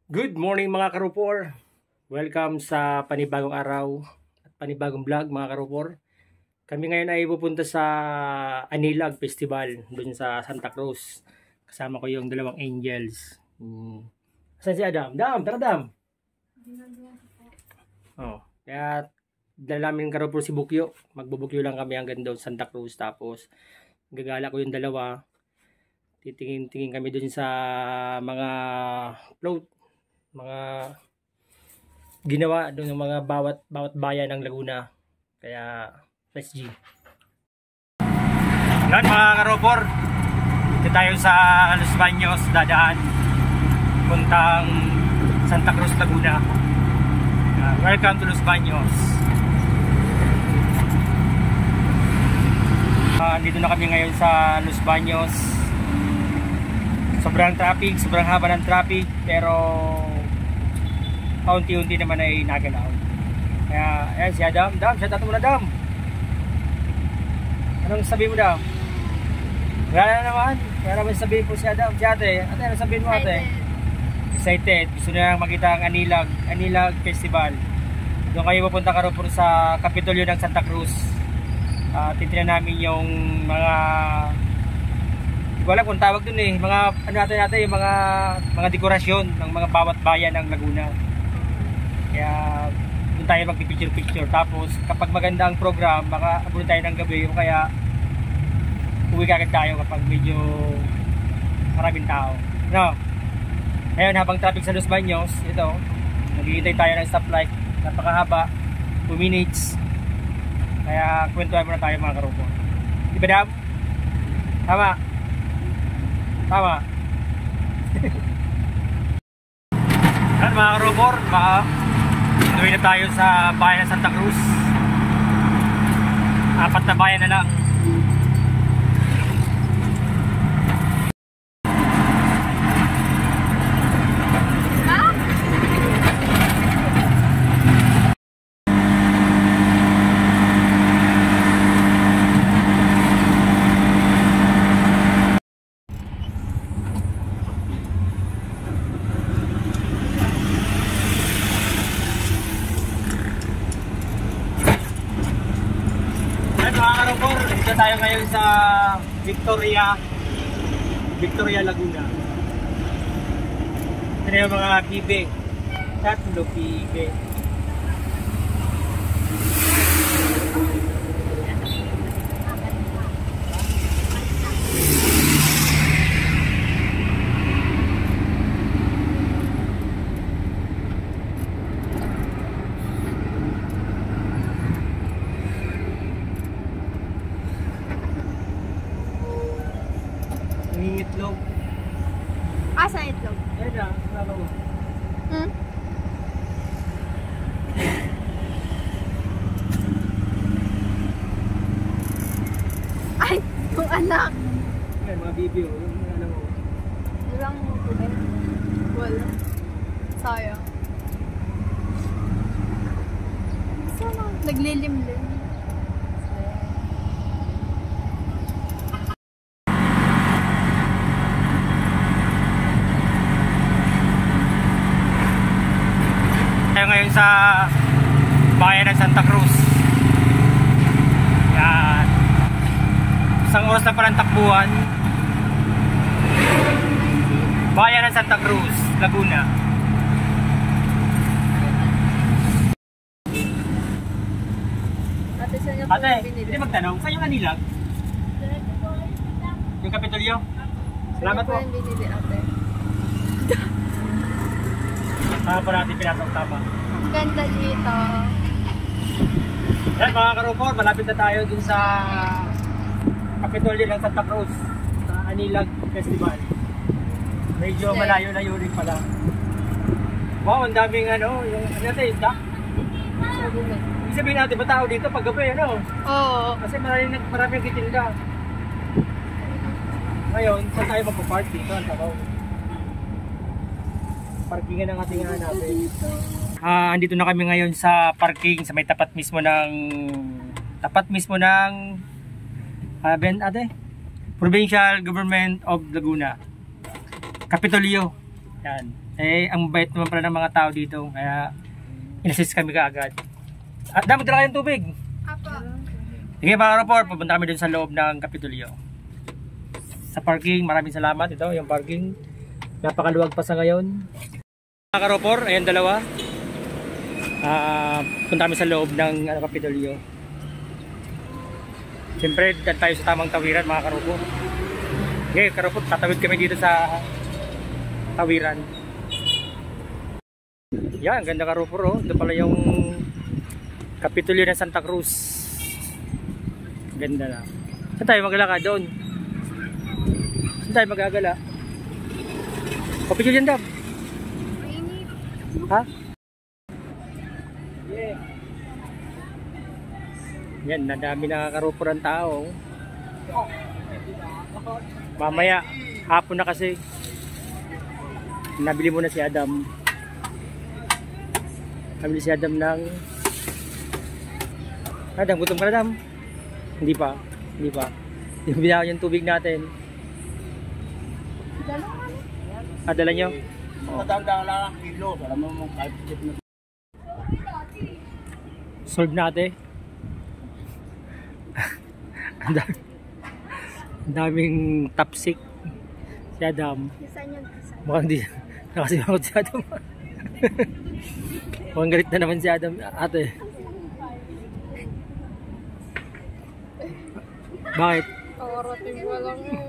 Good morning mga karupor. Welcome sa panibagong araw at panibagong vlog mga karupor. Kami ngayon ay pupunta sa Anilag Festival doon sa Santa Cruz. Kasama ko yung dalawang angels. Saan si Adam? Dam, tara Dam. Oh, kaya dala namin karupor si Bukyo. Magbubukyo lang kami hanggang doon Santa Cruz, tapos gagala ko yung dalawa. Titingin-tingin kami doon sa mga float, mga ginawa doon ng mga bawat bayan ng Laguna. Kaya let's G. Ngayon mga karopor, dito tayo sa Los Baños, dadaan puntang Santa Cruz, Laguna. Welcome to Los Baños. Dito na kami ngayon sa Los Baños. Sobrang traffic, sobrang haba ng traffic, pero kaunti-unti naman ay nagalaw. Kaya, ayan si Adam. Dam, shout out mo na Dam. Anong sabihin mo Dam? Wala na naman. Kaya naman sabihin po si Adam. Si ate, anong sabihin mo ate? Excited. Gusto na makita ang Anilag Festival. Doon kayo pupunta karupor sa Kapitolyo ng Santa Cruz. Titignan namin yung mga, wala kung tawag dun mga ano natin yung mga dekorasyon ng mga bawat bayan ng Laguna. Kaya doon tayo magpipicture-picture. Tapos kapag maganda ang program, baka abulin tayo ng gabi, o kaya uwi kagad tayo kapag medyo maraming tao. No? Ngayon habang traffic sa Los Baños, ito, naghihintay tayo ng stoplight. Napakahaba, 2 minutes. Kaya kwentuhan muna tayo mga karupo. Diba Dam? Tama? Tama. Yan mga karupor, tuloy na tayo sa bayan ng Santa Cruz. 4 na bayan na lang. Dito tayo ngayon sa Victoria Laguna. Ito na yung mga pibe. 3 pibe. Itlog. Asa itlog? Ayan na, wala mo. Ay, yung anak. Ayan, mga bibyo. Yung ano mo. Walang tubig. Wala. Sayang. Sana naglilimlim. Tayo ngayon sa bayan ng Santa Cruz. Yan. Isang oras na palang takbuhan. Bayan ng Santa Cruz, Laguna. Ate, saan niya Ate, binili? hindi magtanong, saan yung Anilag? Yung Kapitolyo? Salamat po. Saan niya binili ate? Saan pa natin pinasok tama? Ganda dito. Yan mga karupor, malapit na tayo dun sa Kapitolyo ng Santa Cruz, sa Anilag Festival. Medyo malayo-layo rin pala. Wow, ang daming ano, yung ano natin, yung duck. Ibig sabihin natin, ba tao dito pag gabi, ano? Oo. Kasi maraming kitinda. Ngayon, saan tayo magpa-park dito? Ang takaw. Parkingan ang ating hanapin. Andito na kami ngayon sa parking sa may tapat mismo ng Provincial Government of Laguna. Kapitolyo. Yan. Eh, ang bait naman pala ng mga tao dito. Kaya, inassist kami kaagad. At dami talaga yung tubig. Apa. Sige mga rapor, pupunta kami dun sa loob ng Kapitolyo. Sa parking, maraming salamat. Ito, yung parking. Napakaluwag pa sa ngayon. Mga karopor, ayan dalawa. Punta kami sa loob ng Kapitolyo. Siyempre, dyan tayo sa tamang tawiran mga karopor. Okay, karopor, tatawid kami dito sa tawiran. Yan, ganda karopor oh. Ito pala yung Kapitolyo ng Santa Cruz. Ganda na. Saan tayo maglalakad doon? Saan tayo magagala? Kapitolyo dyan dam. Mainit. Ha? Yeah. Yan, nadami nakakaropor ang tao. Mamaya, hapon na kasi. Nabili muna si Adam. Nabili si Adam ng... Adam, gutom ka na Adam? Hindi pa. Hindi pa. Yung binawa yung tubig natin. Dala nyo? Matanda lang ang kilo. Alam mo kahit chip na. Solve natin. Ang daming tapsik. Si Adam. Design yung design. Mukhang di. Nakasimangot si Adam. Mukhang galit na naman si Adam. Ate. Bakit? Kakarating ko lang yun.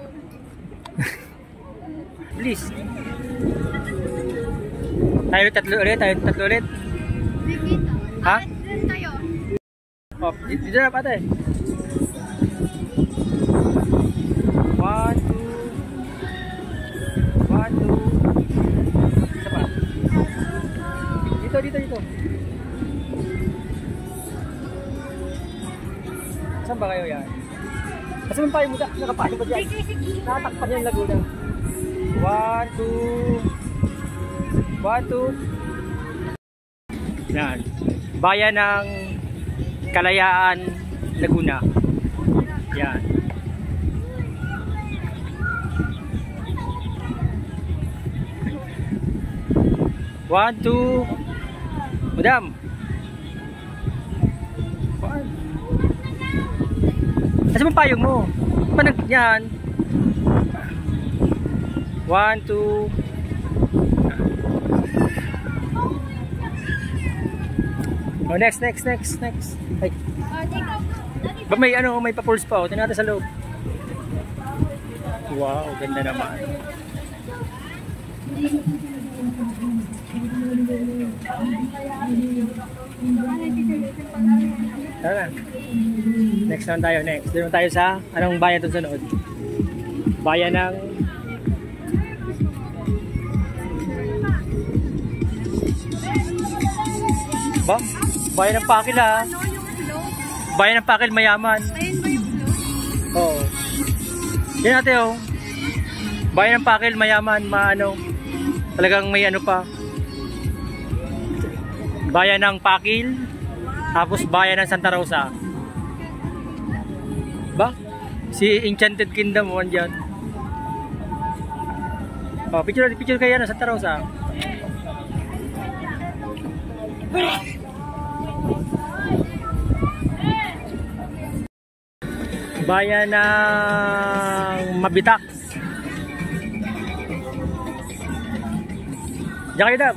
Please. Tayo tatlo ulit. Tayo tatlo ulit. Bigita. Ha? Doon tayo. Oh, dito na pate. 1, 2. 1, 2. Isa pa. Dito. Saan ba kayo yan? Kasi may payo mo da. Nakapayo ba dyan? Nakatakpan yung Laguna. 1, 2. 1, 2. Yan. Bayan ng Kalayaan, Laguna. Yan. One, two. Madam. Kasi mo payong mo. Panag yan. 1, 2. Oh, next. Ay. Ba may pa-pulse pa oh. Tingnan natin sa loob. Wow, ganda naman. Tara. Next naman tayo. Doon tayo sa anong bayan doon sa nood? Bayan ng ba? Bayan ng Pakil ha. Ano yung flow? Bayan ng Pakil mayaman. Ayun ba yung flow? Oo. Yan natin oh. Bayan ng Pakil mayaman, talagang may ano pa. Bayan ng Pakil, tapos bayan ng Santa Rosa. Ba? Si Enchanted Kingdom mo dyan. Oh, picture kayo ng Santa Rosa. Bayan ng Mabitak. Diyan kayo dam.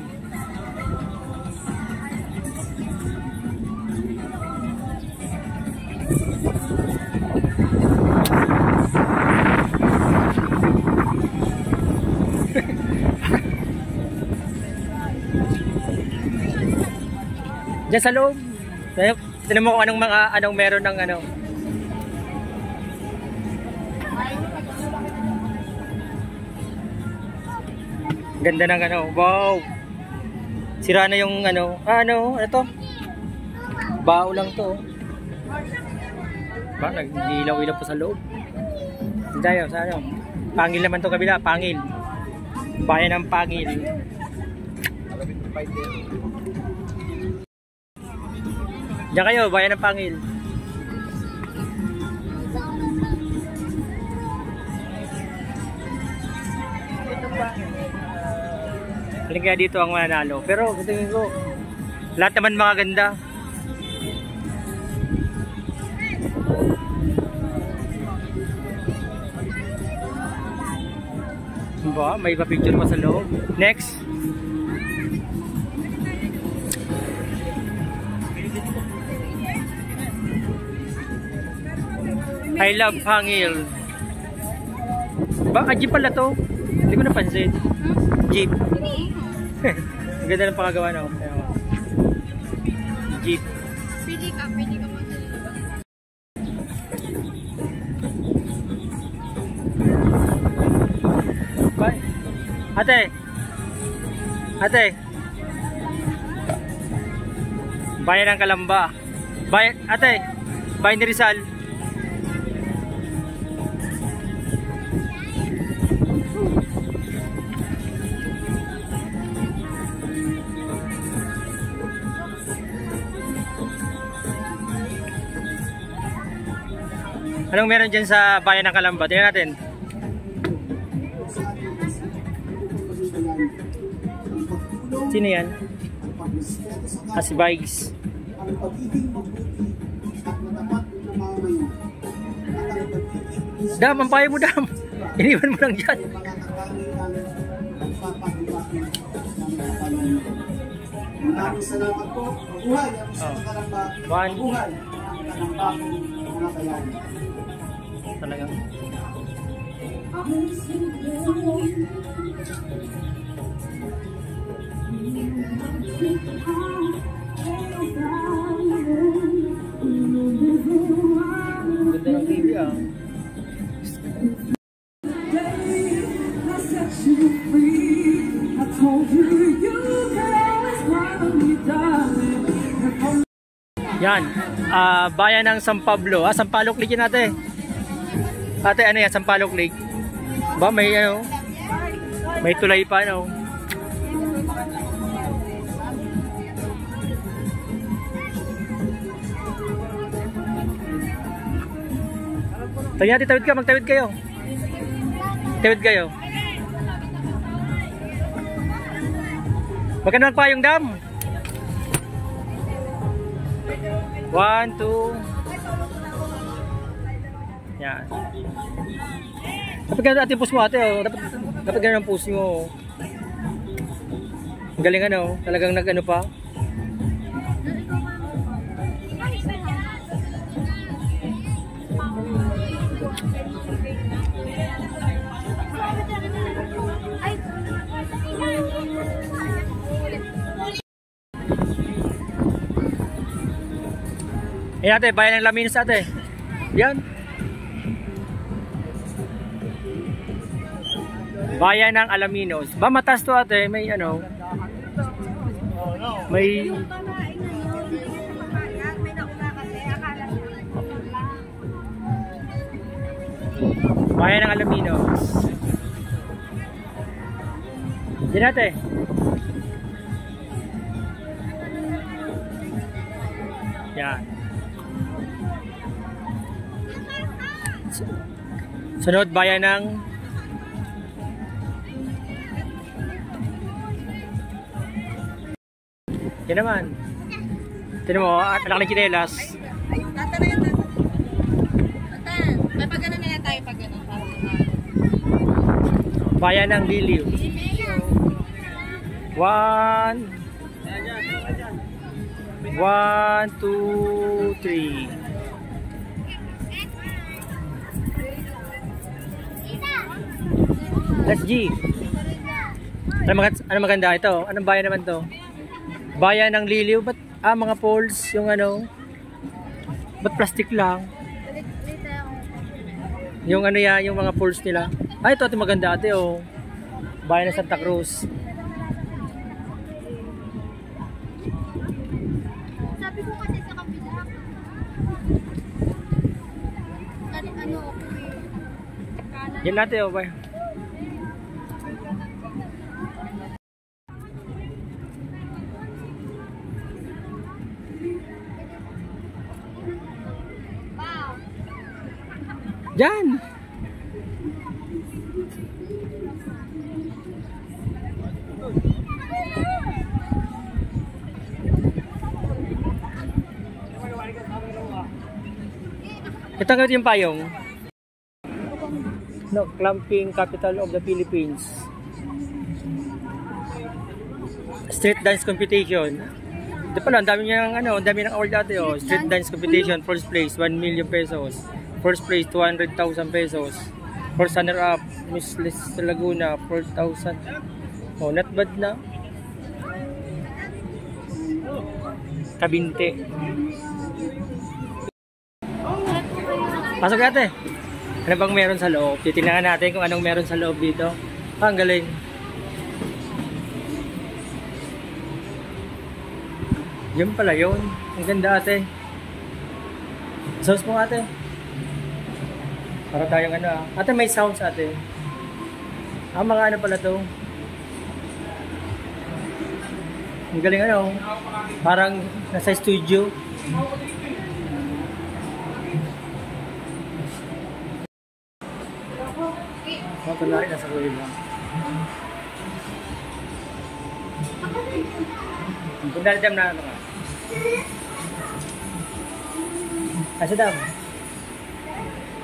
Diyan sa loob. Tignan mo kung anong meron ng ano. Ganda ng ano. Wow. Sira na yung ano to? Bao lang to. Ba, nag-ilaw-ilaw pa sa loob. Tayo, sa ano? Pangil naman to kabila, Pangil. Bayan ng Pangil. Diyan kayo, bayan ng Pangil. Alin kaya dito ang mananalo. Pero tingin ko, lahat naman mga ganda. Ba, may iba picture pa sa loob. Next. I love hangil. Ba, jeep pala to. Hindi ko napansin. Jeep. Ang ganda ng pakagawa na. Jeep. Pili ka mo. Ate. Bayan ng Kalamba. Ate. Bayan ni Rizal. Anong meron dyan sa bayan ng Kalamba? Tingnan natin. Sino yan? Si Bikes. Dam, ang payo mo, Dam. Iniwan mo lang dyan. Maraming salamat po. Mabuhay ang sa Kalamba. Mabuhay ang Kalamba mga bayani. Talagang. Ganda ng TV ah. Yan, bayan ng San Pablo. Sampaloc Lake yun ate. Ate, ano yan? Sampaloc Lake. Ba, may ano? May tulay pa ano? Tawid natin, tawid ka, magtawid kayo. Tawid kayo. Huwag ka naman pa yung dam. 1, 2. Yan. Dapat ganun ating push mo ate. Oh. Dapat ganun ang push mo. Ang galing ano. Talagang nag-ano pa. Ayan ate, bayan ng Laminos ate. Yan. Bayan ng Alaminos. Ba, mataas to ate, may ano. May bayan ng Alaminos. Yan ate. Yan. Sunod, bayan ng yan naman. Tinan mo, anak ng chinelas. Tata na yan. May pag gano'n na yan tayo pag gano'n. Bayan ng Liliw. 1 2 3. Let's G. Ano maganda ito? Anong bayan naman to? Bayan ng Liliw. Ba't mga poles yung ano? Ba't plastic lang? Yung ano yan, yung mga poles nila. Ito maganda ate oh. Bayan ng Santa Cruz. Sabi ko kasi sa kapila. Ano okay. Yan natin oh. Bye. Diyan. Ito nga yung payong. No, clamping capital of the Philippines. Street dance competition. Di pala, ang dami ng award dati, oh. Street dance competition, first place, 1 million pesos. First place, 200,000 pesos. First runner-up, Miss Liz Laguna, 4,000. Oh, not bad na. Kabinte. Pasok ate. Ano bang meron sa loob? Titingnan natin kung anong meron sa loob dito. Ang galing. Yun pala yun. Ang ganda ate. Sounds mo ate. Para tayong ate may sounds ate. Mga ano pala to. Ang galing parang nasa studio. Kunwari nasa kulit lang. Punta na dam na ka. Kasi dam.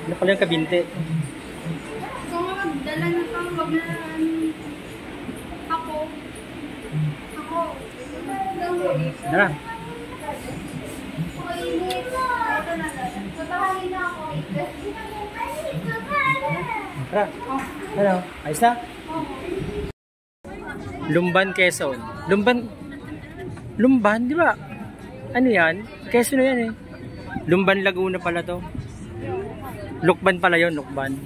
Ano pala yung kabinte? So, magdala na kang wag na ako. Tara. Tara. Ano? Ayos na? Lumban, Quezon. Lumban, di ba? Ano yan? Quezon na yan eh. Lumban, Laguna pala to. Lukban pala yon, Lukban.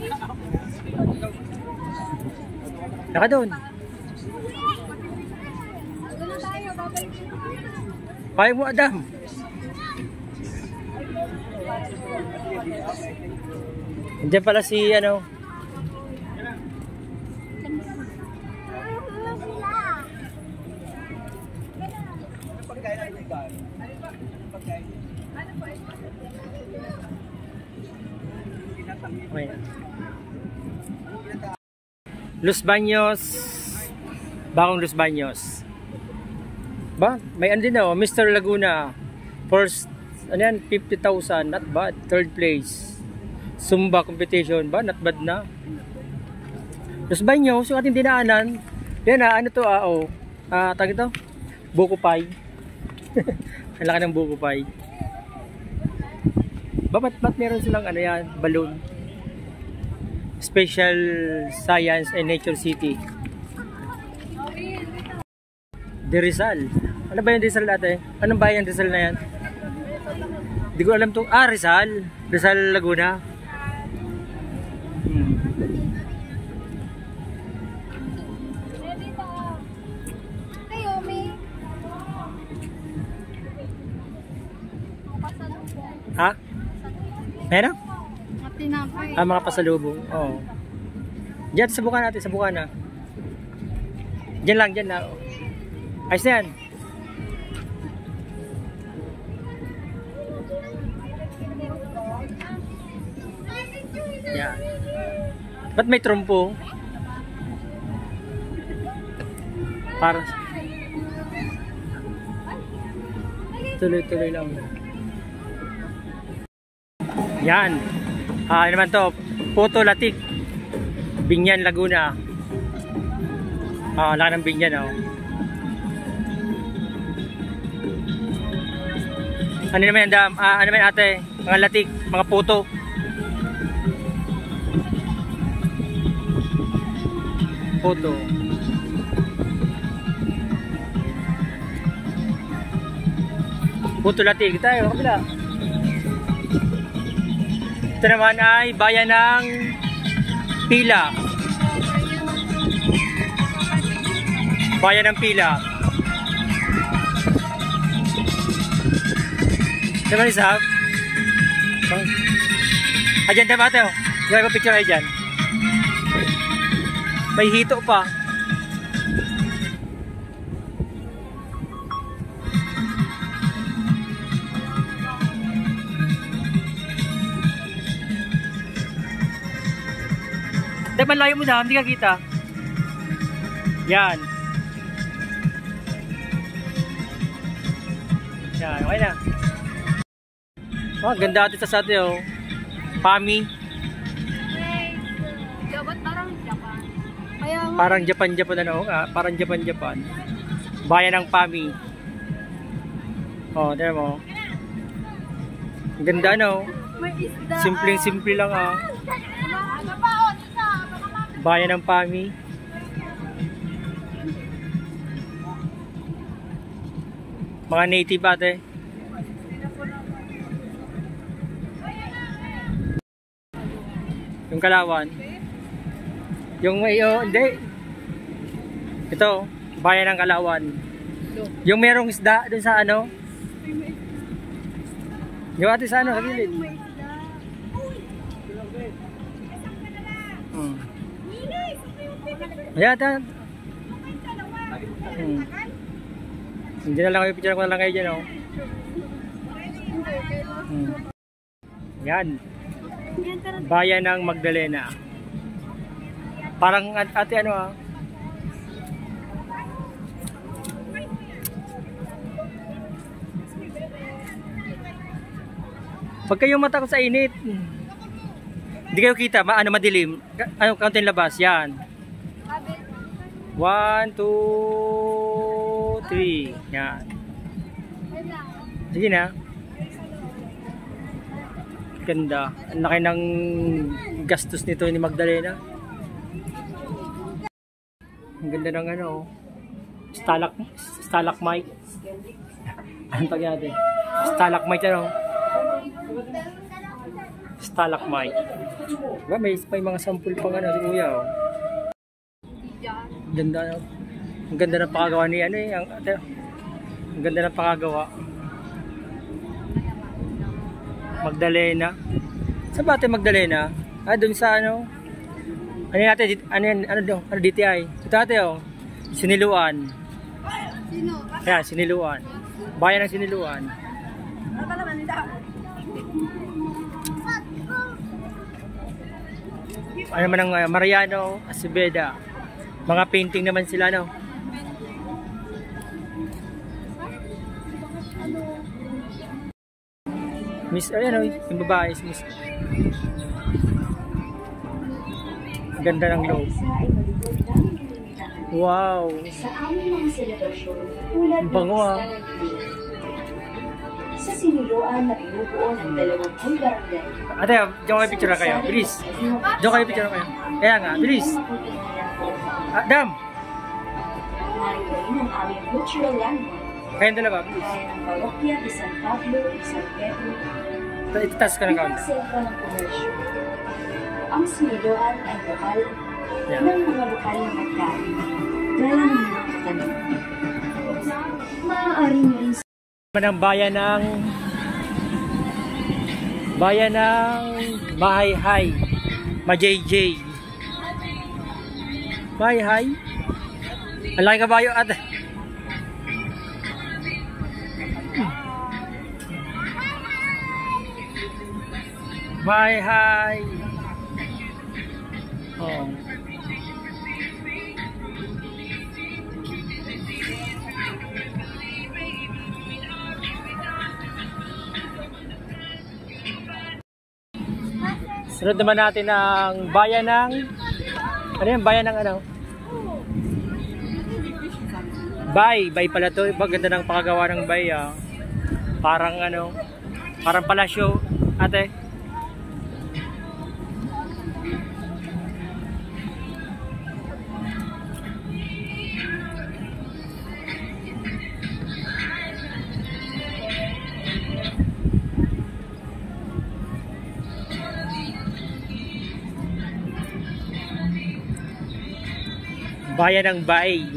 Naka doon. Payag mo, Adam. Diyan pala si Los Baños. Bagong Los Baños. Ba? May din Mr. Laguna. First, 50,000. Not bad. Third place. Zumba competition. Ba? Not bad na. Los Baños, yung ating dinaanan. Yan tag ito? Buko pie. Ang laki ng buko pie. Ba't meron silang balloon? Special Science and Nature City. De Rizal. Ano ba yung Rizal ate? Anong bayan yung Rizal na yan? Hindi ko alam to. Rizal. Rizal Laguna. Ha? Meron? Mga pasalubong. Oo. Diyan, sabukan natin. Sabukan na. Diyan lang. Ayos na yan. Yan. Ba't may trompo? Para tuloy-tuloy lang. Yan. Ano naman to? Puto Latik. Binyan, Laguna. Wala ng Binyan. Ano naman ate? Mga latik, mga puto. Puto. Puto Latik. Tayo, kabila. Ito naman ay bayan ng Pila. Bayan ng Pila. Ito naman isa. Ayan naman ate. Gawin ko picture kayo dyan. May hito pa. Dapat layo mo na, hindi ka kita. Yan. Yan, okay na. Ganda ate sa sate PAMI. Dapat parang Japan. Kaya nga, Parang Japan ano, parang Japan. Bayan ng PAMI. Oh, tingnan mo. Ang ganda no. may isda. Simpleng-simple lang Bayan ng PAMI. Mga native ate. Yung Kalawan. Yung hindi. Ito, bayan ng Kalawan. Yung merong isda dun sa ano? Yung ate sa ano, sa gilid. May isda. Ayan, atan. Hindi na lang kayo, picture ko na lang kayo dyan, oh. Yan. Bayan ng Magdalena. Parang ate ano Pag kayong mata ko sa init, hindi kayo kita, madilim. Ano, kaunting labas, yan. 1, 2, 3. Yan. Sige na. Ganda. Ang laki ng gastos nito ni Magdalena. Ang ganda ng ano. Stalagmite. Anong tawag natin? Stalagmite ano? Stalagmite. Diba, may mga sample pang ano si Kuya. Oh. Ganda, no? Ang ganda ng pakagawa ni ano eh. Ang ganda ng pakagawa. Magdalena. Saan ba ate Magdalena? Doon sa ano? Ano natin? Ano DTI? Ito ate oh. Siniluan. Sino? Ayan, Siniluan. Bayan ng Siniluan. Ano naman ang Mariano, Aceveda. Mga painting naman sila, no? Miss, ayan o, yung babae, Miss. Ganda ng loob. Wow. Ang bango ah. Sa Siniluan na binubuo ng 20 barangay. Ate, diyan kayo picture na kayo. Bilis. Diyan kayo picture na kayo. Kaya nga, bilis. Dam! Narito rin ang aming cultural landmark. Kayong dalawa, bilis. Gaya ng Parokya de San Pablo y San Pedro. Itatas ka ng Bilang kaunti. sentro ng komersyo. Ang Siniluan ay lokal Yan. ng mga lokal na pagkain. Gaya ng mga katanim. Maaari nyo rin Ng bayan ng Mahayhay, Majayjay. Mahayhay. Ang laki kabayo at Mahayhay. Oh. Sunod naman natin ang bayan ng bayan ng ano? Bay pala to. Ganda ng pakagawa ng bay ah. Parang ano, parang palasyo, ate. Bayan ng Bay.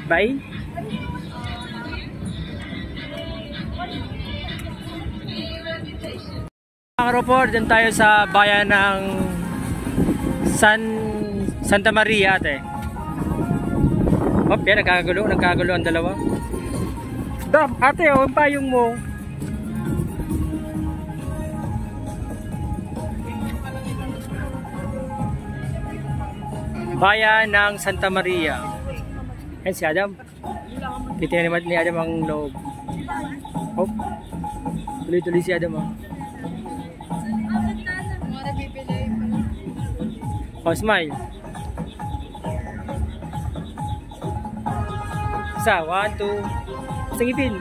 Bay. Mga report, dyan tayo sa bayan ng Santa Maria ate. Yan, nagkagulo ang dalawa. Ate, ang payong mo. Bayan ng Santa Maria. Yan si Adam. Titingnan ni Adam ang loob. Tuloy-tuloy si Adam. O, smile. Isa, 1, 2. Singipin.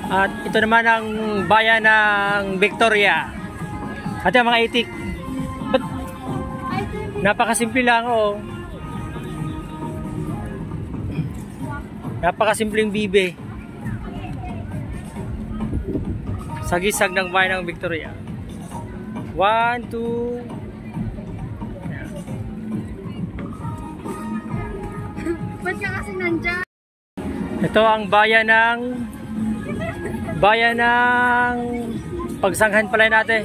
At ito naman ang bayan ng Victoria. At yung mga itik. But, napakasimple lang, oh. Napakasimpleng bibe. Sagisag ng bayan ng Victoria. 1, 2. Ba't ka kasi nandyan? Ito ang bayan ng Pagsanghan pala natin.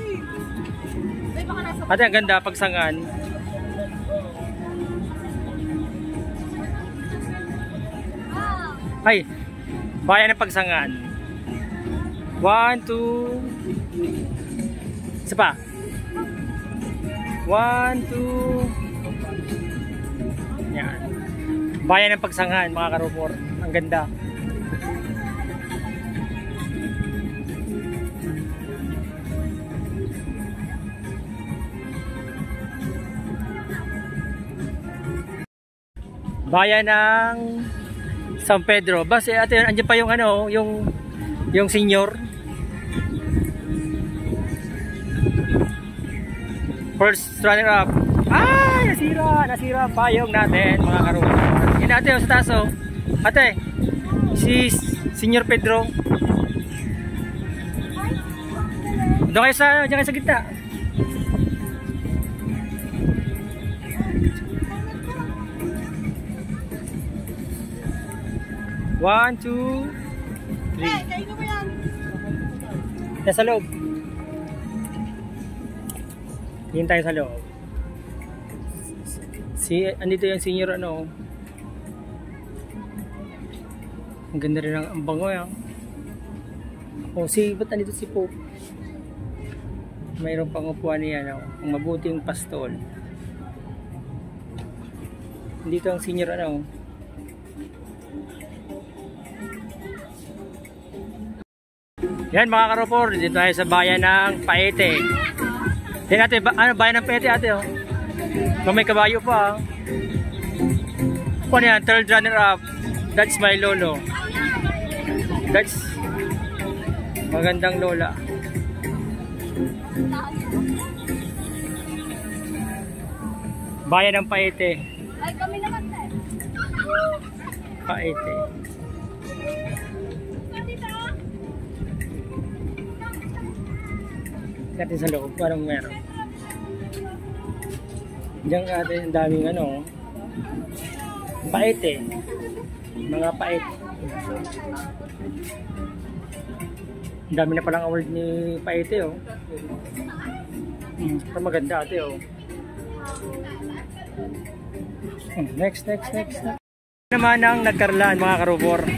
Ate, ang ganda, Pagsanghan. Ay, bayan ng Pagsanghan. 1, 2. Isa pa. 1, 2. Yan. Bayan ng Pagsanghan, mga karupor. Ang ganda. Bayan ng San Pedro. Bas, ate, andyan pa yung ano, yung senior. First runner up. Ay, nasira payong natin, mga karupor. Yun ate, sa taso. Ate, si Senior Pedro. Diyan kayo sa gitna. One, two, three. Kain ko ba yan? Nasa loob. Tingin tayo sa loob. Andito yung senior ano. Ang ganda rin ang bango yan. Oh, ba't andito si Pope? Mayroon pang upuan niya, no? Ang mabuting pastol. Dito ang senior ano. Yan mga karupor, dito tayo sa bayan ng Paete. Yan ate, bayan ng Paete ate, oh. May kabayo pa, oh. Ano yan, third runner up. That's my lolo. That's magandang lola. Bayan ng Paete. Ay, kami naman tayo. Paete. Natin sa loob, parang meron. Diyan ate, ang daming ano. Paete. Mga Paete. Ang dami na palang award ni Paete, oh. Pero maganda ate, oh. Next. Naman ang Nagkarlan, mga karupor.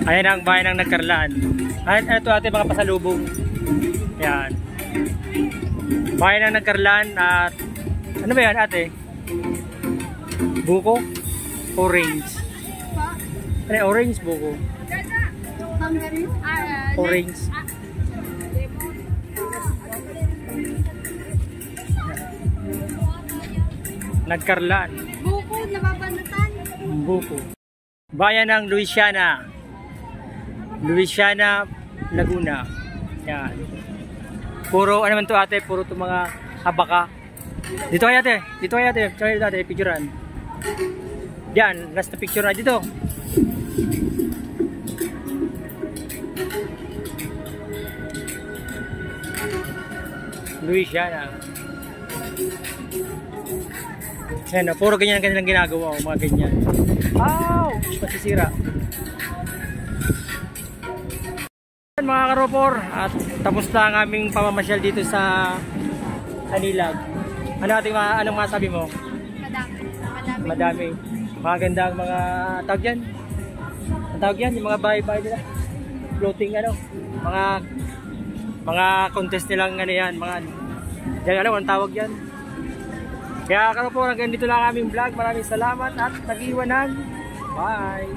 Ayan ang bayan ng Nagkarlan. Ito ate, mga pasalubong. Yan. Bayan ng Nagkarlan at ano ba yan ate? Buko? Orange. Ano orange buko? Orange. Nagkarlan. Buko, nababanutan. Buko. Bayan ng Louisiana, Laguna. Yan. Puro, ano man to ate, puro to mga habaka. Dito kayo ate, tsaka ate, picturean. Yan, last na picture na dito. Louisiana. Yan, puro ganyan ang kanilang ginagawa, mga ganyan. Masisira. Mga karupor, at tapos na ang aming pamamasyal dito sa Kanilag. Anong masabi mo? Madami. Maganda ang mga tawag yan, yung mga bahay-bahay nila. Floating mga contest nilang yan, ang tawag yan. Kaya karupor, hanggang dito lang ang aming vlog. Maraming salamat at nag-iwanan. Bye!